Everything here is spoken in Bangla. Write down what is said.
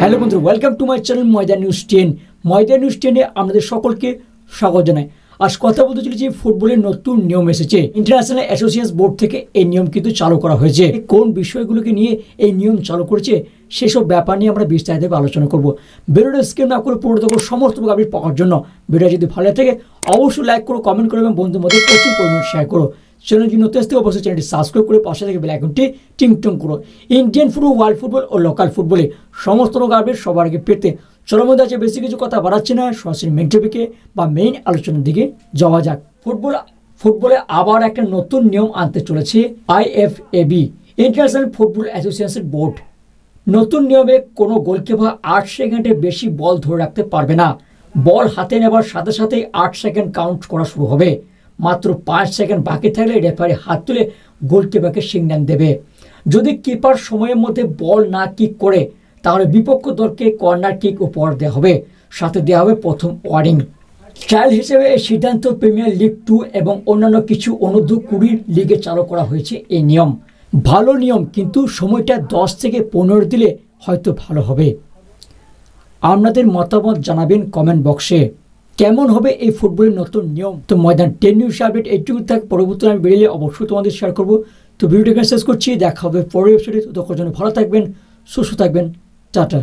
হ্যালো বন্ধু, welcome to my channel Maidan news 10। Maidan news 10-এ আমাদের সকলকে স্বাগত জানাই। আজ কথা বলতে চলেছি ফুটবলের নতুন নিয়ম এসেছে। ইন্টারন্যাশনাল অ্যাসোসিয়েশন বোর্ড থেকে এই নিয়ম কিন্তু চালু করা হয়েছে। কোন বিষয়গুলোকে নিয়ে এই নিয়ম চালু করেছে সেসব ব্যাপার নিয়ে আমরা বিস্তারিতভাবে আলোচনা করব। ভিডিওটা স্কিপ না করে পুরো দেখো সমস্ত আপডেট পাওয়ার জন্য। ভিডিও যদি ভালো থাকে অবশ্যই লাইক করো, কমেন্ট করো এবং বন্ধুদের মধ্যে প্রচুর পরিমাণে শেয়ার করো। চ্যানেল যদি নতুন আসতে অবশ্যই চ্যানেলটি সাবস্ক্রাইব করে পাশে থেকে বেল আইকনটি টিং করো। ইন্ডিয়ান ফুটবল, ওয়ার্ল্ড ফুটবল ও লোকাল ফুটবলে সমস্ত রকম আপডেট সবার আগে পেতে চলো মধ্যে আছে বেশি কিছু কথা বাড়াচ্ছে না, সরাসরি মেইন টপিকে বা মেইন আলোচনার দিকে যাওয়া যাক। ফুটবলে আবার একটা নতুন নিয়ম আনতে চলেছে আইএফএবি, ইন্টারন্যাশনাল ফুটবল অ্যাসোসিয়েশন বোর্ড। নতুন নিয়মে কোনো গোলকিপার 8 সেকেন্ডের বেশি বল ধরে রাখতে পারবে না। বল হাতে নেবার সাথে সাথেই 8 সেকেন্ড কাউন্ট করা শুরু হবে। মাত্র 5 সেকেন্ড বাকি থাকলে রেফারি হাত তুলে গোলকিপারকে সিগন্যাল দেবে। যদি কিপার সময়ের মধ্যে বল না কিক করে তাহলে বিপক্ষ দলকে কর্নার কিক উপহার দেওয়া হবে, সাথে দেওয়া হবে প্রথম ওয়ার্নিং। ট্রায়াল হিসেবে এই সিদ্ধান্ত প্রিমিয়ার লিগ 2 এবং অন্যান্য কিছু অনূর্ধ্ব 20 লিগে চালু করা হয়েছে। এই নিয়ম ভালো নিয়ম, কিন্তু সময়টা 10 থেকে 15 দিলে হয়তো ভালো হবে। আপনাদের মতামত জানাবেন কমেন্ট বক্সে। কেমন হবে এই ফুটবলের নতুন নিয়ম? তো ময়দান 10 নিউজ আপডেট এইটুকু থাক। পরবর্তী আমি বেরিয়ে অবশ্যই তোমাদের শেয়ার করবো। তো ভিডিওটাকে শেষ করছি, দেখা হবে পরের এপিসোডে। ততক্ষণ জন্য ভালো থাকবেন, সুস্থ থাকবেন, টাটা।